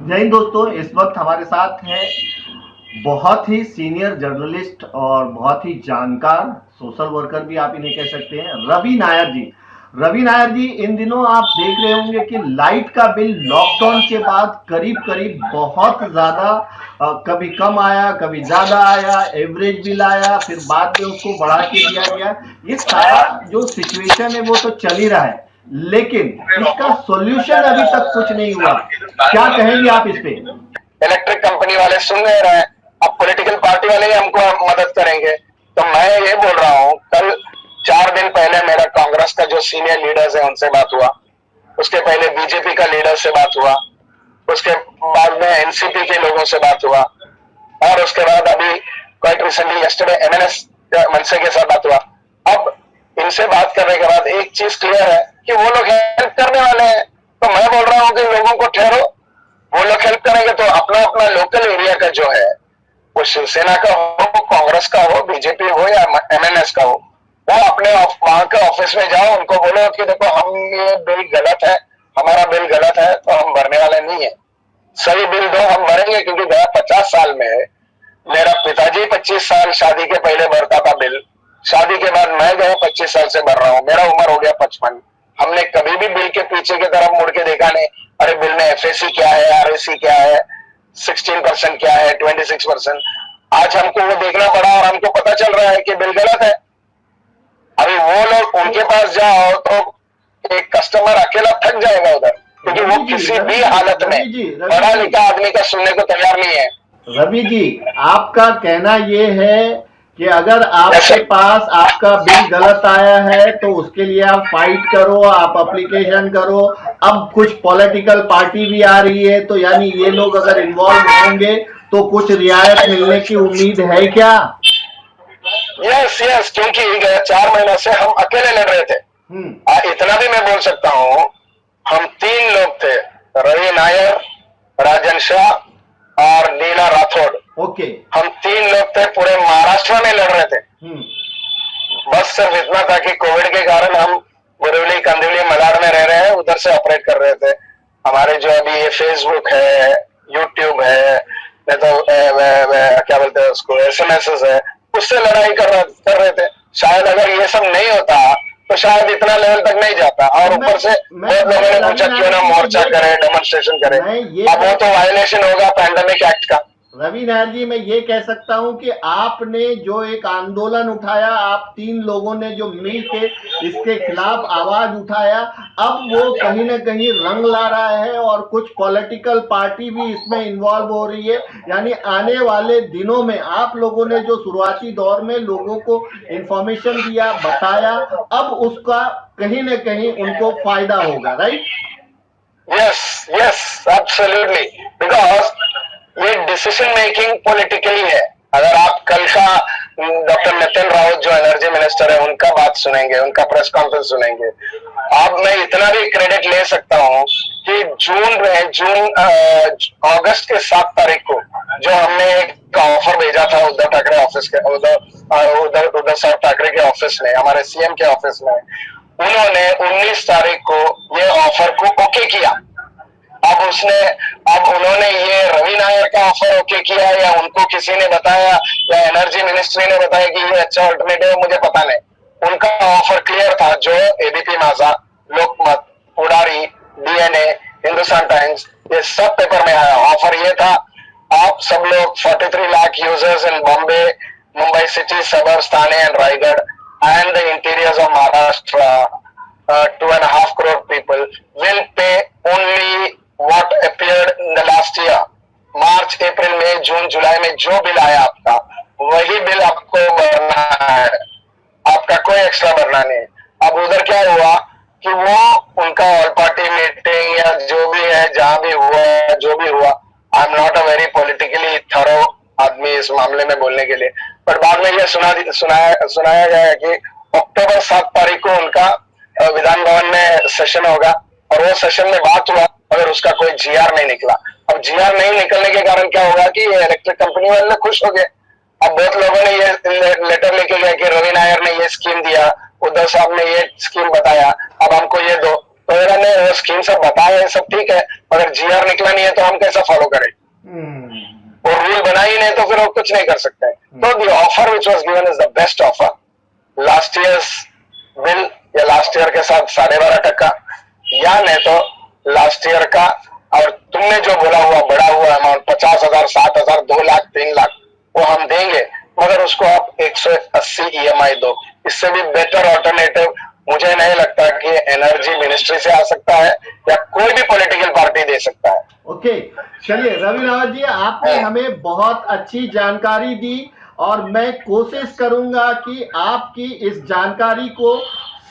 जय हिंद दोस्तों। इस वक्त हमारे साथ है बहुत ही सीनियर जर्नलिस्ट और बहुत ही जानकार सोशल वर्कर भी आप इन्हें कह सकते हैं, रवि नायर जी। रवि नायर जी, इन दिनों आप देख रहे होंगे कि लाइट का बिल लॉकडाउन के बाद करीब करीब बहुत ज्यादा, कभी कम आया कभी ज्यादा आया, एवरेज बिल आया, फिर बाद में उसको बढ़ा के दिया गया। ये सारा जो सिचुएशन है वो तो चल ही रहा है, लेकिन इसका सॉल्यूशन अभी तक कुछ नहीं हुआ। क्या कहेंगे आप इस पे? इलेक्ट्रिक कंपनी वाले सुन नहीं रहे हैं। अब पॉलिटिकल पार्टी वाले ही हमको मदद करेंगे। तो मैं ये बोल रहा हूँ, कल 4 दिन पहले मेरा कांग्रेस का जो सीनियर लीडर्स है उनसे बात हुआ, उसके पहले बीजेपी का लीडर से बात हुआ, उसके बाद में एनसीपी के लोगों से बात हुआ, और उसके बाद अभी क्वाइट रिसेंटली यस्टरडे एमएनएस मनसे के साथ बात हुआ। अब इनसे बात करने के बाद एक चीज क्लियर है कि वो लोग हेल्प करने वाले हैं। तो मैं बोल रहा हूँ कि लोगों को ठहरो, वो लोग हेल्प करेंगे तो अपना अपना लोकल एरिया का जो है, वो शिवसेना का हो, कांग्रेस का हो, बीजेपी हो या एमएनएस का हो, वो अपने वहां के ऑफिस में जाओ, उनको बोलो कि देखो हम ये बिल गलत है, हमारा बिल गलत है, तो हम भरने वाले नहीं है। सही बिल दो, हम भरेंगे। क्योंकि गया 50 साल में मेरा पिताजी 25 साल शादी के पहले भरता था बिल, शादी के बाद मैं गया 25 साल से भर रहा हूँ, मेरा उम्र हो गया 55। हमने कभी भी बिल के पीछे की तरफ मुड़ के देखा नहीं, अरे बिल में एफएसी क्या है, आरएसी क्या है, 16% क्या है, 26%। आज हमको वो देखना पड़ा और हमको पता चल रहा है कि बिल गलत है। अभी वो लोग उनके पास जाओ तो एक कस्टमर अकेला थक जाएगा उधर, क्योंकि वो किसी भी हालत में पढ़ा लिखा आदमी का सुनने को तैयार नहीं है। रवि जी, आपका कहना ये है कि अगर आपके पास आपका बिल गलत आया है तो उसके लिए आप फाइट करो, आप अप्लीकेशन करो। अब कुछ पॉलिटिकल पार्टी भी आ रही है, तो यानी ये लोग अगर इन्वॉल्व होंगे तो कुछ रियायत मिलने की उम्मीद है क्या? यस यस, क्योंकि 4 महीना से हम अकेले लड़ रहे थे। इतना भी मैं बोल सकता हूँ, हम 3 लोग थे, रवि नायर, राजन शाह और नीला राठौड़। ओके। हम 3 लोग थे, पूरे महाराष्ट्र में लड़ रहे थे। बस सिर्फ इतना था कि कोविड के कारण हम बुरवली, कंदिवली, मलाड में रह रहे हैं, उधर से ऑपरेट कर रहे थे। हमारे जो अभी ये फेसबुक है, यूट्यूब है, नहीं तो क्या बोलते हैं उसको, एसएमएस है, उससे लड़ाई कर रहे थे। शायद अगर ये सब नहीं होता तो शायद इतना लेवल तक नहीं जाता। और ऊपर से बहुत लोगों ने पूछा क्यों ना मोर्चा करे, डेमोन्स्ट्रेशन करे। अब वो तो वायलेशन होगा पैंडेमिक एक्ट का। रवि नायर जी, मैं ये कह सकता हूं कि आपने जो एक आंदोलन उठाया, आप 3 लोगों ने जो मिल के इसके खिलाफ आवाज उठाया, अब वो कहीं ना कहीं रंग ला रहा है और कुछ पॉलिटिकल पार्टी भी इसमें इन्वॉल्व हो रही है। यानी आने वाले दिनों में आप लोगों ने जो शुरुआती दौर में लोगों को इंफॉर्मेशन दिया, बताया, अब उसका कहीं ना कहीं उनको फायदा होगा, right? Yes yes, absolutely, because ये डिसीजन मेकिंग पॉलिटिकली है। अगर आप कल का डॉक्टर नितिन राउत जो एनर्जी मिनिस्टर है उनका बात सुनेंगे, उनका प्रेस कॉन्फ्रेंस सुनेंगे, अब मैं इतना भी क्रेडिट ले सकता हूँ कि अगस्त के 7 तारीख को जो हमने एक ऑफर भेजा था उद्धव ठाकरे ऑफिस के, उद्धव साहब ठाकरे के ऑफिस में, हमारे सीएम के ऑफिस में, उन्होंने 19 तारीख को ये ऑफर को ओके किया। अब उन्होंने ये रवि नायर का ऑफर ओके किया या उनको किसी ने बताया या एनर्जी मिनिस्ट्री ने बताया कि ये अच्छा अल्टरनेटिव है, मुझे पता नहीं। उनका ऑफर क्लियर था, जो एबीपी माझा, लोकमत, उडारी, डीएनए, हिंदुस्तान टाइम्स, ये सब पेपर में आया। ऑफर ये था, आप सब लोग 43 lakh users in Bombay, Mumbai city, suburbs, Thane and Raigarh and the interiors of Maharashtra, 2.5 crore people will pay only what appeared in the last year. March, April, May, जून, जुलाई में जो बिल आया आपका, वही बिल आपको भरना है, आपका कोई एक्स्ट्रा भरना नहीं। अब उधर क्या हुआ कि वो उनका ऑल पार्टी मीटिंग या जो भी है, जहां भी हुआ, जो भी हुआ, I am not a very politically thorough आदमी इस मामले में बोलने के लिए, पर बाद में यह सुनाया गया है कि अक्टूबर 7 तारीख को उनका विधान भवन में सेशन होगा, और वो सेशन में बात हुआ, अगर उसका कोई जीआर नहीं निकला। अब जीआर नहीं निकलने के कारण क्या होगा कि ये इलेक्ट्रिक कंपनी वाले खुश हो गए। अब बहुत लोगों ने ये लेटर लेके गया कि रवि नायर ने ये स्कीम दिया, उद्धव साहब ने ये स्कीम बताया, अब हमको ये दो। तो इन्होंने वो स्कीम सब बताया है, सब ठीक है, अगर जीआर निकला नहीं है तो हम कैसा फॉलो करें? वो रूल बना ही नहीं तो फिर वो कुछ नहीं कर सकते। तो the offer which was given is the best offer. Last years bill या लास्ट ईयर के साथ 12.5% या नहीं तो लास्ट ईयर का, और तुमने जो बोला हुआ बड़ा हुआ अमाउंट 50,000, 60,000, 2 लाख, 3 लाख वो हम देंगे, मगर उसको आप 180 EMI दो। इससे भी बेटर ऑल्टरनेटिव मुझे नहीं लगता कि एनर्जी मिनिस्ट्री से आ सकता है या कोई भी पॉलिटिकल पार्टी दे सकता है। ओके, चलिए रवि नायर जी, आपने हमें बहुत अच्छी जानकारी दी और मैं कोशिश करूंगा कि आपकी इस जानकारी को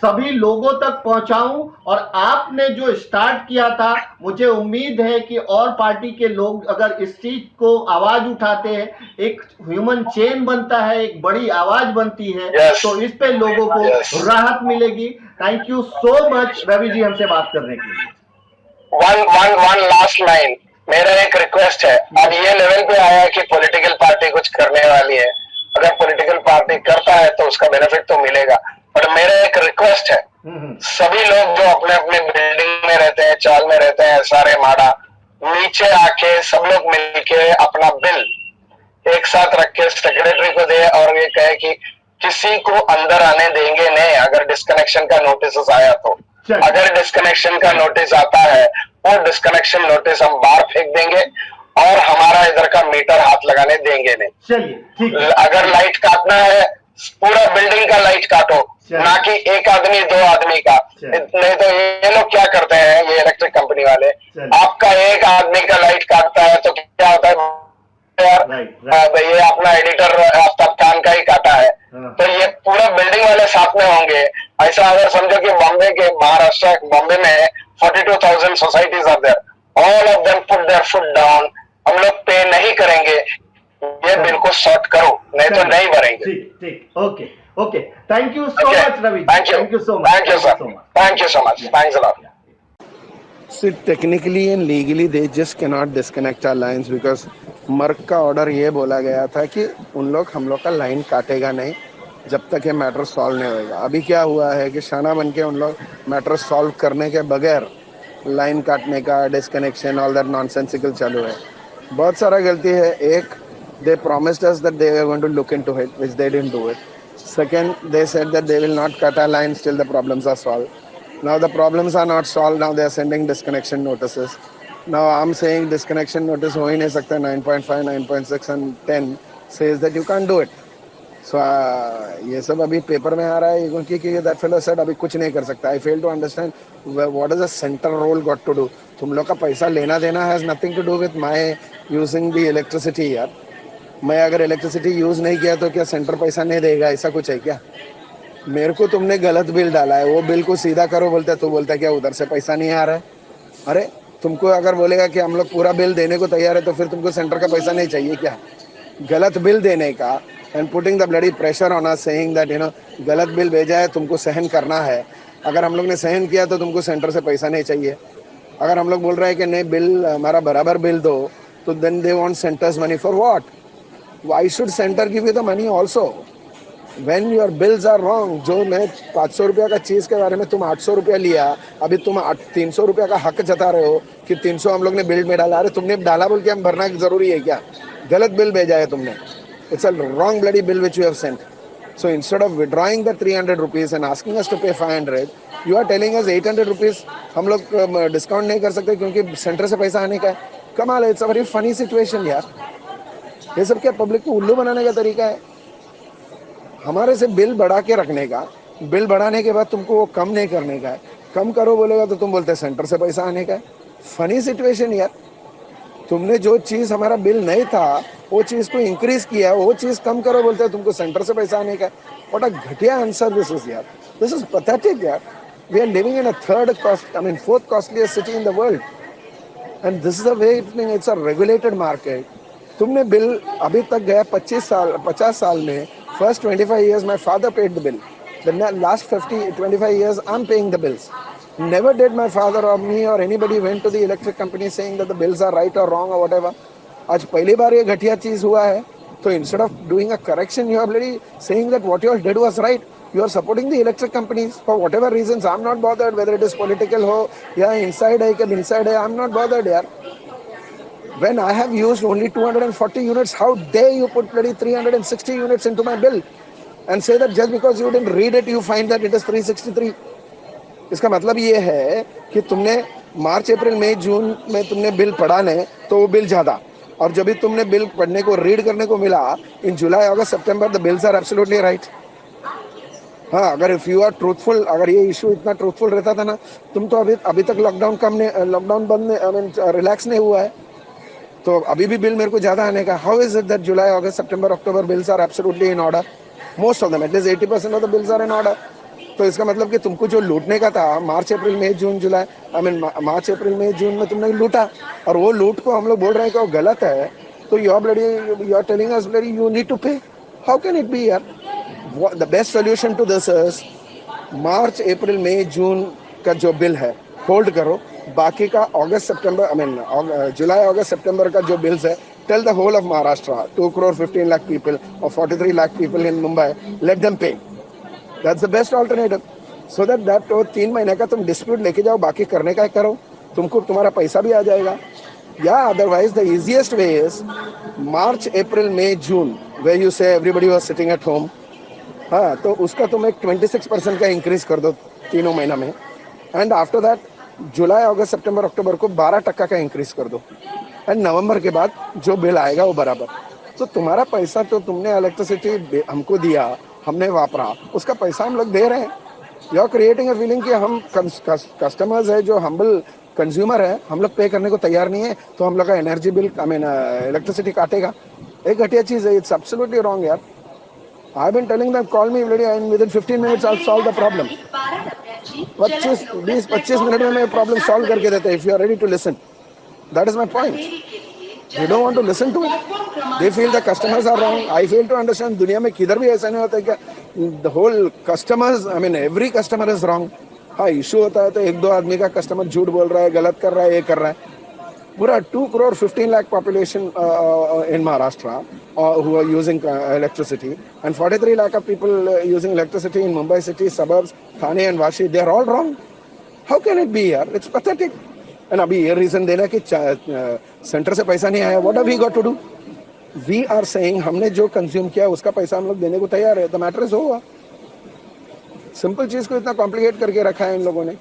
सभी लोगों तक पहुंचाऊं, और आपने जो स्टार्ट किया था, मुझे उम्मीद है कि और पार्टी के लोग अगर इस चीज को आवाज उठाते हैं, एक ह्यूमन चेन बनता है, एक बड़ी आवाज बनती है, तो इस पे लोगों को राहत मिलेगी। Thank you so much Ravi ji हमसे बात करने के लिए। वन लास्ट लाइन, मेरा एक रिक्वेस्ट है। अब ये लेवल पे आया है कि पॉलिटिकल पार्टी कुछ करने वाली है, अगर पॉलिटिकल पार्टी करता है तो उसका बेनिफिट तो मिलेगा, बट मेरा एक रिक्वेस्ट है, सभी लोग जो अपने अपने बिल्डिंग में रहते हैं, चाल में रहते हैं, सारे माड़ा, नीचे आके सब लोग मिलके अपना बिल एक साथ रख के सेक्रेटरी को दे और ये कहे कि किसी को अंदर आने देंगे नहीं अगर डिस्कनेक्शन का नोटिस आया तो। अगर डिस्कनेक्शन का नोटिस आता है, वो डिस्कनेक्शन नोटिस हम बाहर फेंक देंगे और हमारा इधर का मीटर हाथ लगाने देंगे नहीं। चलिए, अगर लाइट काटना है, पूरा बिल्डिंग का लाइट काटो, ना कि एक आदमी 2 आदमी का। नहीं तो ये लोग क्या करते हैं, ये इलेक्ट्रिक कंपनी वाले, आपका एक आदमी का लाइट काटता है तो क्या होता है यार, ये अपना एडिटर आफ्ताब खान का ही काटा है, तो ये पूरा बिल्डिंग वाले साथ में होंगे। ऐसा अगर समझो कि बॉम्बे के, महाराष्ट्र बॉम्बे में 42,000 societies are there, all of them put their foot down, हम लोग पे नहीं करेंगे, ये बिल को सॉर्ट करो, नहीं तो नहीं भरेंगे। ठीक, okay, okay, thank you so much Ravi, thank you so much, thank you sir, thank you so much, thanks a lot. See, technically and legally they just cannot disconnect our lines because MERC का order ये बोला गया था कि उन लोग हम लोग का लाइन काटेगा नहीं जब तक ये मैटर सॉल्व नहीं होएगा। अभी क्या हुआ है कि शाना बन के उन लोग मैटर सॉल्व करने के बगैर लाइन काटने का, डिस्कनेक्शन, ऑल दैट नॉनसेंसिकल चालू है। बहुत सारा गलती है। एक, दे promised us that they were going to look into it, which they didn't do it. Second, they said that they will not cut our lines till the problems are solved. Now the problems are not solved. Now they are sending disconnection notices. Now I'm saying disconnection notice हो ही नहीं सकता। 9.5, 9.6 and 10 says that you can't do it. So ये सब अभी paper में आ रहा है क्योंकि that fellow said अभी कुछ नहीं कर सकता। I fail to understand what is the center role got to do. तुम लोग का पैसा लेना देना has nothing to do with my using the electricity यार। मैं अगर इलेक्ट्रिसिटी यूज़ नहीं किया तो क्या सेंटर पैसा नहीं देगा? ऐसा कुछ है क्या? मेरे को तुमने गलत बिल डाला है, वो बिल को सीधा करो बोलते, तो बोलता है क्या उधर से पैसा नहीं आ रहा है? अरे तुमको अगर बोलेगा कि हम लोग पूरा बिल देने को तैयार है तो फिर तुमको सेंटर का पैसा नहीं चाहिए क्या? गलत बिल देने का and putting the bloody pressure on us saying that गलत बिल भेजा है, तुमको सहन करना है। अगर हम लोग ने सहन किया तो तुमको सेंटर से पैसा नहीं चाहिए। अगर हम लोग बोल रहे हैं कि नहीं बिल हमारा बराबर बिल दो, तो then they want centre's money for what? Why should centre give you the money also when your bills are wrong? जो मैं 500 रुपया का चीज़ के बारे में तुम 800 रुपया लिया, अभी तुम 300 रुपया का हक जता रहे हो कि 300 हम लोग ने बिल में डाला। अरे तुमने डाला बोल के हम भरना ज़रूरी है क्या? गलत बिल भेजा है तुमने। It's a wrong bloody bill which you have sent. So instead of withdrawing the 300 rupees and asking us to pay 500, you are telling us 800 rupees हम लोग डिस्काउंट नहीं कर सकते क्योंकि सेंटर से पैसा आने का है। कमाल है। It's a very funny situation यार। ये सब क्या पब्लिक को उल्लू बनाने का तरीका है? हमारे से बिल बढ़ा के रखने का, बिल बढ़ाने के बाद तुमको वो कम नहीं करने का है। कम करो बोलेगा तो तुम बोलते सेंटर से पैसा आने का है। फनी सिचुएशन यार। तुमने जो चीज़ हमारा बिल नहीं था वो चीज़ को इंक्रीज किया, वो चीज़ कम करो बोलते हैं तुमको सेंटर से पैसा आने का है। व्हाट अ घटिया आंसर दिस इज यार। दिस इज पैथेटिक यार। We are living in a fourth costliest city in the world and this is the way it's a regulated market. तुमने बिल अभी तक गया 50 साल में। First 25 years my father paid the bill. The last 25 years I'm paying the bills. Never did my father or me or anybody went to the electric company saying that the bills are right or wrong or whatever. आज पहली बार ये घटिया चीज़ हुआ है तो instead of doing a correction you are already saying that what you all did was right. You are supporting the electric companies for whatever reasons. I'm not bothered whether it is political ho या inside है कि inside है. I'm not bothered यार. When I have used only 240 units, how dare you put bloody 360 units into my bill and say that just because you didn't read it, you find that it is 363. इसका मतलब ये है कि तुमने मार्च April May जून में तुमने bill पढ़ा नहीं तो वो बिल ज़्यादा, और जब भी तुमने बिल पढ़ने को रीड करने को मिला इन जुलाई अगस्त सितंबर the bills are absolutely right. हाँ, अगर इफ यू आर ट्रूथफुल, अगर ये इशू इतना ट्रूथफुल रहता था ना, तुम तो अभी तक लॉकडाउन बंद आई मीन रिलैक्स नहीं हुआ है, तो अभी भी बिल मेरे को ज़्यादा आने का. हाउ इज इट दैट जुलाई अगस्त सितंबर अक्टूबर bills are absolutely in order? Most of them, at least 80% of the bills are in order. तो इसका मतलब कि तुमको जो लूटने का था मार्च April May June July I mean March April May जून में तुमने लूटा, और वो लूट को हम लोग बोल रहे हैं कि वो गलत है, तो you are telling us bloody you need to pay. How can it be यार? The best solution to this is March April May June का जो बिल है होल्ड करो, बाकी का अगस्त सितंबर आई मीन जुलाई अगस्त सितंबर का जो बिल्स है, tell the whole of Maharashtra 2 crore 15 lakh people or 43 lakh people in Mumbai, let them pay. That's the best alternative. So that वो 3 महीने का तुम डिस्प्यूट लेके जाओ, बाकी करने का करो, तुमको तुम्हारा पैसा भी आ जाएगा. या otherwise the easiest way is March April May June way you say everybody was sitting at home. हाँ, तो उसका तुम एक 26% का इंक्रीज कर दो तीनों महीना में, एंड आफ्टर दैट जुलाई अगस्त सितंबर अक्टूबर को 12% का इंक्रीज कर दो, एंड नवंबर के बाद जो बिल आएगा वो बराबर. तो तुम्हारा पैसा तो तुमने इलेक्ट्रिसिटी हमको दिया, हमने वापरा, उसका पैसा हम लोग दे रहे हैं. You are creating a feeling कि हम कस्टमर्स है जो हम्बल कंज्यूमर है, हम लोग पे करने को तैयार नहीं है, तो हम लोग का energy bill I mean electricity काटेगा. एक घटिया चीज़ है. इट्स एब्सोल्युटली रॉन्ग यार. I have been telling them call me within 15 minutes I solve the problem. 25 minute में मैं प्रॉब्लम सॉल्व करके देते हैं if you are ready to listen. That is my point. They don't want to listen to it. They feel the customers are wrong. I fail to understand. दुनिया में किधर भी ऐसा नहीं होता है कि the whole customers, I mean every customer is wrong. हाँ, इशू होता है तो एक दो आदमी का कस्टमर झूठ बोल रहा है, गलत कर रहा है, ये कर रहा है. पूरा 2 crore 15 lakh population in Maharashtra who are using electricity, and 43 lakh of people using electricity in Mumbai city, suburbs, Thane and Vashi. They are all wrong. How can it be यार? It's pathetic. एंड अभी ये reason देना कि centre से पैसा नहीं आया, what have we got to do? We are saying हमने जो कंज्यूम किया उसका पैसा हम लोग देने को तैयार है. The matter is over. Simple चीज को इतना कॉम्प्लिकेट करके रखा है इन लोगों ने.